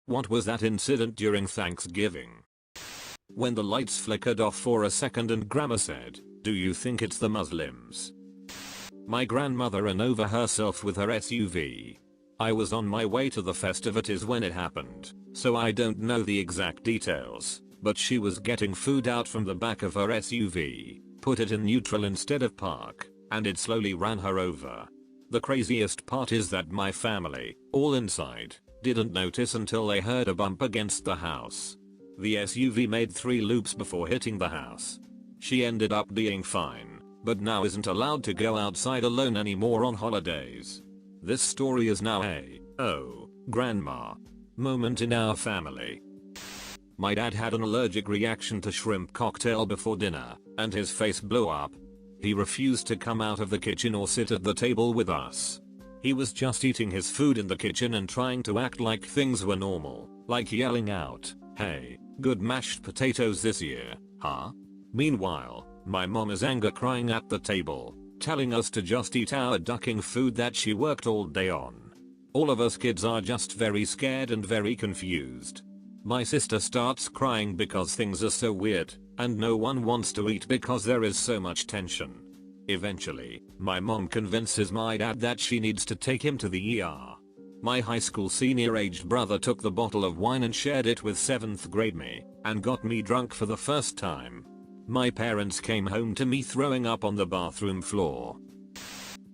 What was that incident during Thanksgiving? When the lights flickered off for a second and Grandma said, "Do you think it's the Muslims?" My grandmother ran over herself with her SUV. I was on my way to the festivities when it happened, so I don't know the exact details, but she was getting food out from the back of her SUV, put it in neutral instead of park, and it slowly ran her over. The craziest part is that my family, all inside, didn't notice until they heard a bump against the house. The SUV made 3 loops before hitting the house. She ended up being fine, but now isn't allowed to go outside alone anymore on holidays. This story is now a, "Oh, grandma" moment in our family. My dad had an allergic reaction to shrimp cocktail before dinner, and his face blew up. He refused to come out of the kitchen or sit at the table with us. He was just eating his food in the kitchen and trying to act like things were normal, like yelling out, "Hey, good mashed potatoes this year, huh?" Meanwhile, my mom is anger crying at the table, telling us to just eat our ducking food that she worked all day on. All of us kids are just very scared and very confused. My sister starts crying because things are so weird, and no one wants to eat because there is so much tension. Eventually, my mom convinces my dad that she needs to take him to the ER. My high school senior aged brother took the bottle of wine and shared it with 7th grade me, and got me drunk for the first time. My parents came home to me throwing up on the bathroom floor.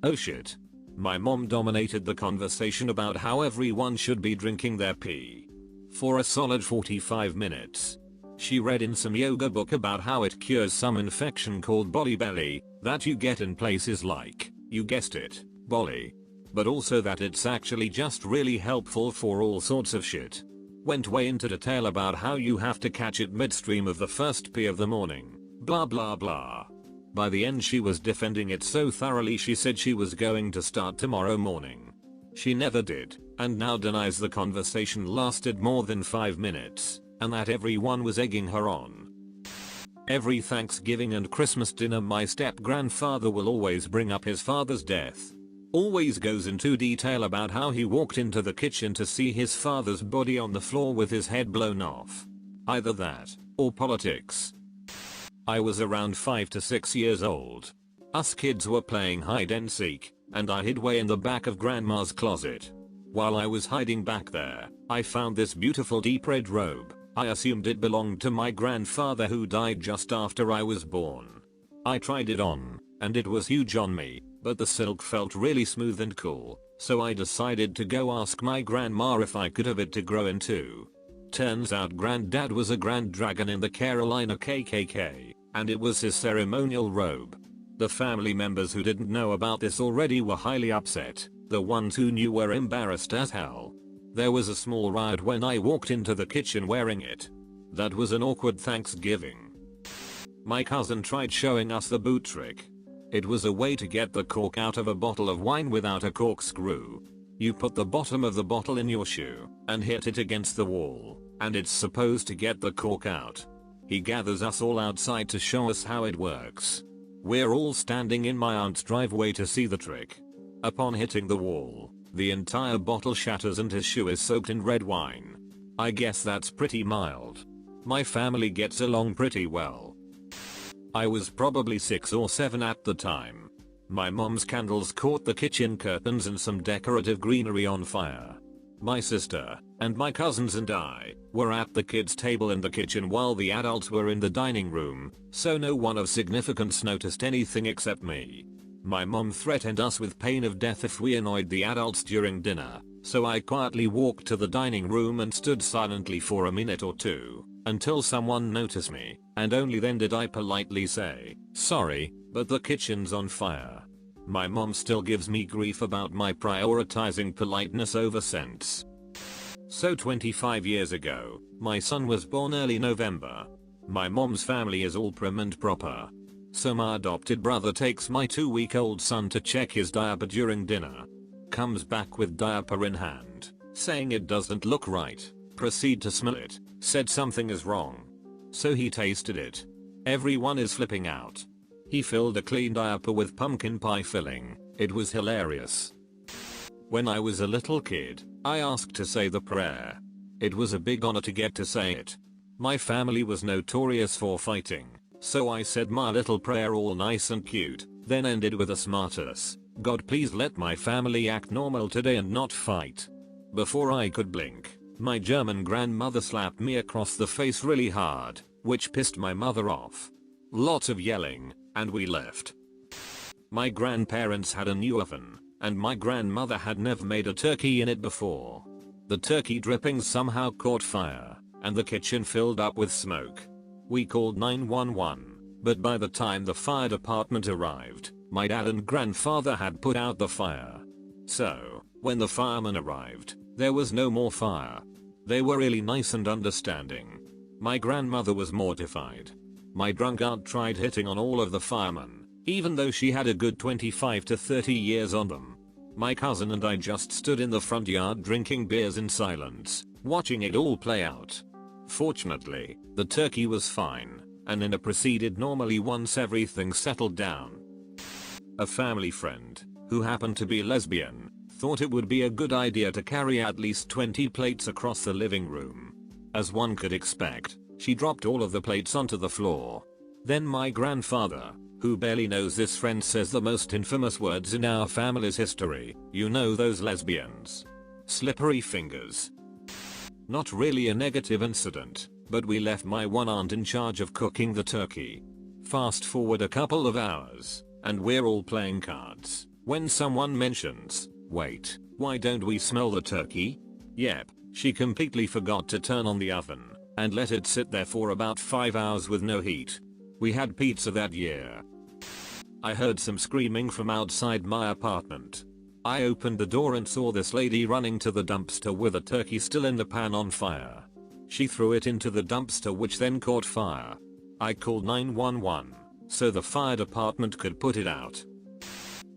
Oh shit. My mom dominated the conversation about how everyone should be drinking their pee. For a solid 45 minutes. She read in some yoga book about how it cures some infection called bolly belly that you get in places like, you guessed it, bolly. But also that it's actually just really helpful for all sorts of shit. Went way into detail about how you have to catch it midstream of the first pee of the morning. Blah blah blah. By the end she was defending it so thoroughly she said she was going to start tomorrow morning. She never did, and now denies the conversation lasted more than 5 minutes, and that everyone was egging her on. Every Thanksgiving and Christmas dinner my step-grandfather will always bring up his father's death. Always goes into detail about how he walked into the kitchen to see his father's body on the floor with his head blown off. Either that, or politics. I was around 5 to 6 years old. Us kids were playing hide and seek, and I hid way in the back of grandma's closet. While I was hiding back there, I found this beautiful deep red robe. I assumed it belonged to my grandfather who died just after I was born. I tried it on, and it was huge on me, but the silk felt really smooth and cool, so I decided to go ask my grandma if I could have it to grow into. Turns out granddad was a Grand Dragon in the Carolina KKK, and it was his ceremonial robe. The family members who didn't know about this already were highly upset, the ones who knew were embarrassed as hell. There was a small riot when I walked into the kitchen wearing it. That was an awkward Thanksgiving. My cousin tried showing us the boot trick. It was a way to get the cork out of a bottle of wine without a corkscrew. You put the bottom of the bottle in your shoe and hit it against the wall, and it's supposed to get the cork out. He gathers us all outside to show us how it works. We're all standing in my aunt's driveway to see the trick. Upon hitting the wall, the entire bottle shatters and his shoe is soaked in red wine. I guess that's pretty mild. My family gets along pretty well. I was probably 6 or 7 at the time. My mom's candles caught the kitchen curtains and some decorative greenery on fire. My sister, and my cousins and I, were at the kids' table in the kitchen while the adults were in the dining room, so no one of significance noticed anything except me. My mom threatened us with pain of death if we annoyed the adults during dinner, so I quietly walked to the dining room and stood silently for a minute or two, until someone noticed me, and only then did I politely say, "Sorry, but the kitchen's on fire." My mom still gives me grief about my prioritizing politeness over sense. So 25 years ago, my son was born early November. My mom's family is all prim and proper. So my adopted brother takes my 2-week-old son to check his diaper during dinner. Comes back with diaper in hand, saying it doesn't look right. Proceed to smell it, said something is wrong. So he tasted it. Everyone is flipping out. He filled a clean diaper with pumpkin pie filling. It was hilarious. When I was a little kid, I asked to say the prayer. It was a big honor to get to say it. My family was notorious for fighting, so I said my little prayer all nice and cute, then ended with a smartass. God, please let my family act normal today and not fight. Before I could blink, my German grandmother slapped me across the face really hard, which pissed my mother off. Lots of yelling, and we left. My grandparents had a new oven, and my grandmother had never made a turkey in it before. The turkey drippings somehow caught fire, and the kitchen filled up with smoke. We called 911, but by the time the fire department arrived, my dad and grandfather had put out the fire. So, when the firemen arrived, there was no more fire. They were really nice and understanding. My grandmother was mortified. My drunk aunt tried hitting on all of the firemen, even though she had a good 25 to 30 years on them. My cousin and I just stood in the front yard drinking beers in silence, watching it all play out. Fortunately, the turkey was fine, and dinner proceeded normally once everything settled down. A family friend, who happened to be lesbian, thought it would be a good idea to carry at least 20 plates across the living room. As one could expect, she dropped all of the plates onto the floor. Then my grandfather, who barely knows this friend, says the most infamous words in our family's history, "You know those lesbians. Slippery fingers." Not really a negative incident, but we left my one aunt in charge of cooking the turkey. Fast forward a couple of hours, and we're all playing cards, when someone mentions, "Wait, why don't we smell the turkey?" Yep, she completely forgot to turn on the oven, and let it sit there for about 5 hours with no heat. We had pizza that year. I heard some screaming from outside my apartment. I opened the door and saw this lady running to the dumpster with a turkey still in the pan on fire. She threw it into the dumpster, which then caught fire. I called 911, so the fire department could put it out.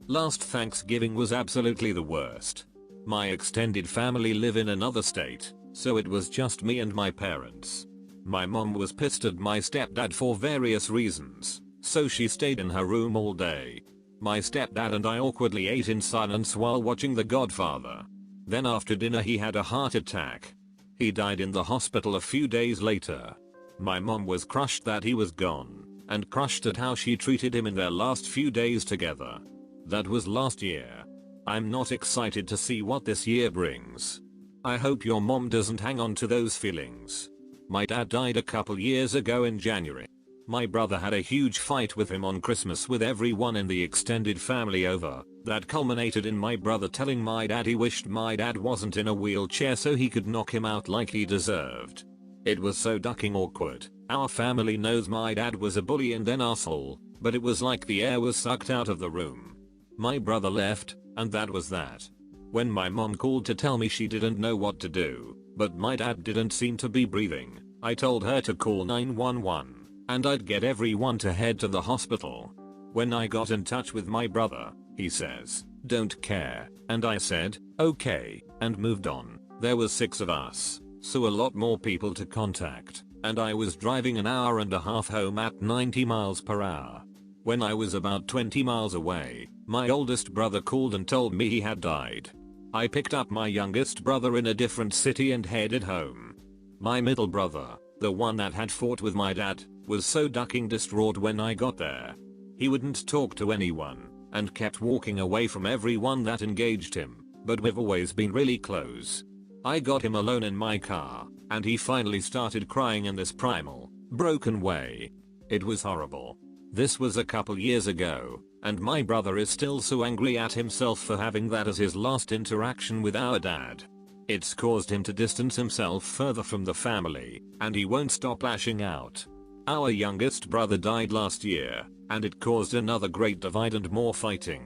Last Thanksgiving was absolutely the worst. My extended family live in another state, so it was just me and my parents. My mom was pissed at my stepdad for various reasons, so she stayed in her room all day. My stepdad and I awkwardly ate in silence while watching The Godfather. Then after dinner he had a heart attack. He died in the hospital a few days later. My mom was crushed that he was gone, and crushed at how she treated him in their last few days together. That was last year. I'm not excited to see what this year brings. I hope your mom doesn't hang on to those feelings. My dad died a couple years ago in January. My brother had a huge fight with him on Christmas with everyone in the extended family over. That culminated in my brother telling my dad he wished my dad wasn't in a wheelchair so he could knock him out like he deserved. It was so ducking awkward. Our family knows my dad was a bully and an asshole, but it was like the air was sucked out of the room. My brother left, and that was that. When my mom called to tell me she didn't know what to do, but my dad didn't seem to be breathing, I told her to call 911. And I'd get everyone to head to the hospital. When I got in touch with my brother, he says, "Don't care," and I said, "Okay," and moved on. There was 6 of us, so a lot more people to contact, and I was driving an hour and a half home at 90 miles per hour. When I was about 20 miles away, my oldest brother called and told me he had died. I picked up my youngest brother in a different city and headed home. My middle brother, the one that had fought with my dad, was so ducking distraught when I got there. He wouldn't talk to anyone, and kept walking away from everyone that engaged him, but we've always been really close. I got him alone in my car, and he finally started crying in this primal, broken way. It was horrible. This was a couple years ago, and my brother is still so angry at himself for having that as his last interaction with our dad. It's caused him to distance himself further from the family, and he won't stop lashing out. Our youngest brother died last year, and it caused another great divide and more fighting.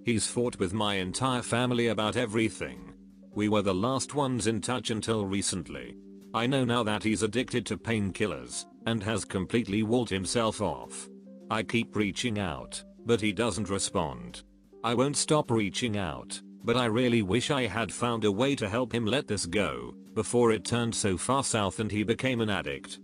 He's fought with my entire family about everything. We were the last ones in touch until recently. I know now that he's addicted to painkillers, and has completely walled himself off. I keep reaching out, but he doesn't respond. I won't stop reaching out, but I really wish I had found a way to help him let this go, before it turned so far south and he became an addict.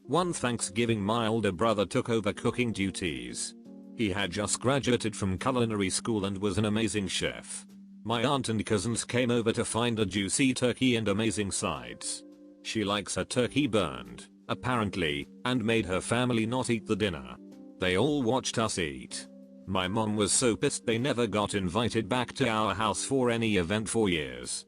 One Thanksgiving my older brother took over cooking duties. He had just graduated from culinary school and was an amazing chef. My aunt and cousins came over to find a juicy turkey and amazing sides. She likes her turkey burned, apparently, and made her family not eat the dinner. They all watched us eat. My mom was so pissed they never got invited back to our house for any event for years.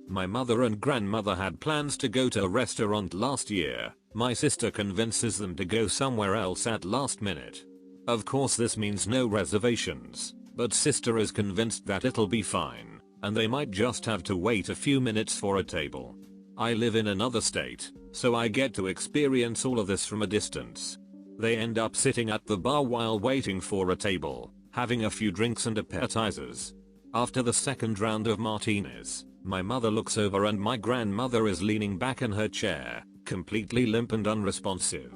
My mother and grandmother had plans to go to a restaurant last year. My sister convinces them to go somewhere else at last minute. Of course this means no reservations, but sister is convinced that it'll be fine, and they might just have to wait a few minutes for a table. I live in another state, so I get to experience all of this from a distance. They end up sitting at the bar while waiting for a table, having a few drinks and appetizers. After the second round of martinis, my mother looks over and my grandmother is leaning back in her chair, completely limp and unresponsive.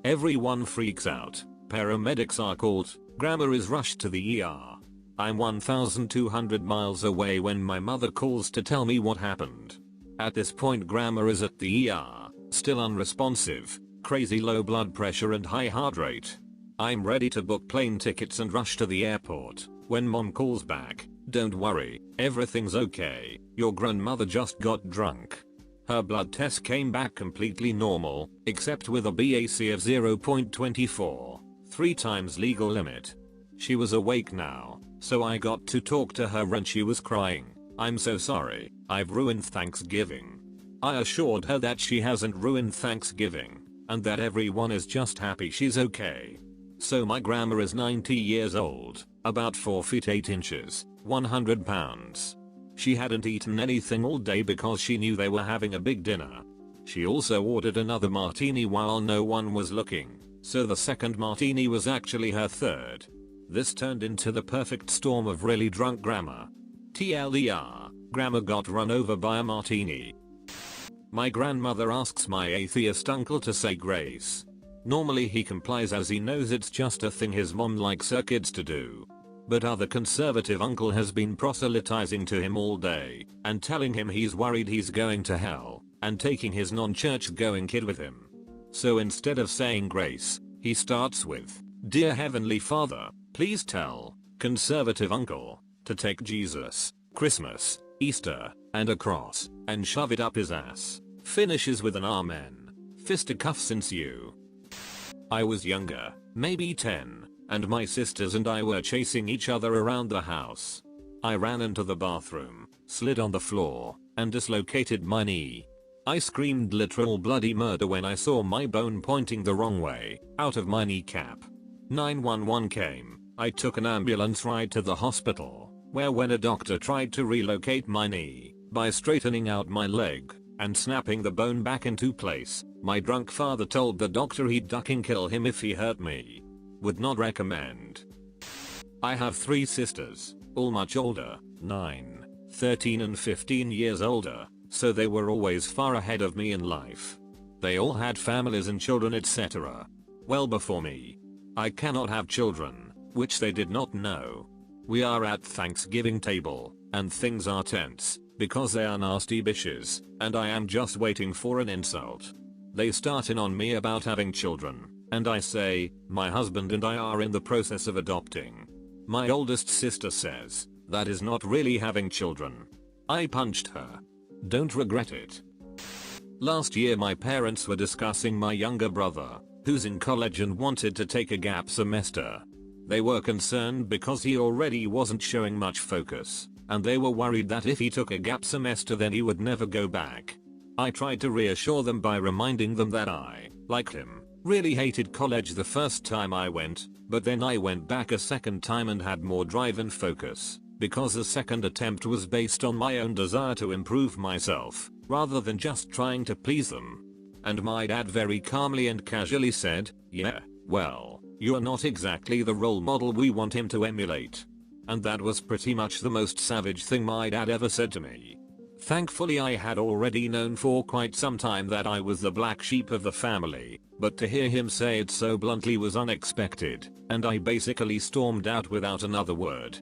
Everyone freaks out, paramedics are called, grandma is rushed to the ER. I'm 1,200 miles away when my mother calls to tell me what happened. At this point grandma is at the ER, still unresponsive, crazy low blood pressure and high heart rate. I'm ready to book plane tickets and rush to the airport, when mom calls back, don't worry, everything's okay, your grandmother just got drunk. Her blood test came back completely normal, except with a BAC of 0.24, 3 times legal limit. She was awake now, so I got to talk to her and she was crying. I'm so sorry, I've ruined Thanksgiving. I assured her that she hasn't ruined Thanksgiving, and that everyone is just happy she's okay. So my grandma is 90 years old, about 4 feet 8 inches, 100 pounds. She hadn't eaten anything all day because she knew they were having a big dinner. She also ordered another martini while no one was looking, so the second martini was actually her third. This turned into the perfect storm of really drunk grandma. TLDR, grandma got run over by a martini. My grandmother asks my atheist uncle to say grace. Normally he complies as he knows it's just a thing his mom likes her kids to do. But other conservative uncle has been proselytizing to him all day and telling him he's worried he's going to hell and taking his non-church going kid with him. So instead of saying grace, he starts with, "Dear Heavenly Father, please tell conservative uncle to take Jesus, Christmas, Easter, and a cross, and shove it up his ass." Finishes with an amen. Fisticuffs since you. I was younger, maybe 10, and my sisters and I were chasing each other around the house. I ran into the bathroom, slid on the floor, and dislocated my knee. I screamed literal bloody murder when I saw my bone pointing the wrong way, out of my kneecap. 911 came. I took an ambulance ride to the hospital, where when a doctor tried to relocate my knee, by straightening out my leg, and snapping the bone back into place, my drunk father told the doctor he'd ducking kill him if he hurt me. Would not recommend. I have 3 sisters, all much older, 9, 13 and 15 years older, so they were always far ahead of me in life. They all had families and children etc. well before me. I cannot have children, which they did not know. We are at Thanksgiving table, and things are tense, because they are nasty bitches, and I am just waiting for an insult. They start in on me about having children, and I say, my husband and I are in the process of adopting. My oldest sister says, that is not really having children. I punched her. Don't regret it. Last year my parents were discussing my younger brother, who's in college and wanted to take a gap semester. They were concerned because he already wasn't showing much focus, and they were worried that if he took a gap semester then he would never go back. I tried to reassure them by reminding them that I, like him, really hated college the first time I went, but then I went back a second time and had more drive and focus, because the second attempt was based on my own desire to improve myself, rather than just trying to please them. And my dad very calmly and casually said, yeah, well, you're not exactly the role model we want him to emulate. And that was pretty much the most savage thing my dad ever said to me. Thankfully I had already known for quite some time that I was the black sheep of the family, but to hear him say it so bluntly was unexpected, and I basically stormed out without another word.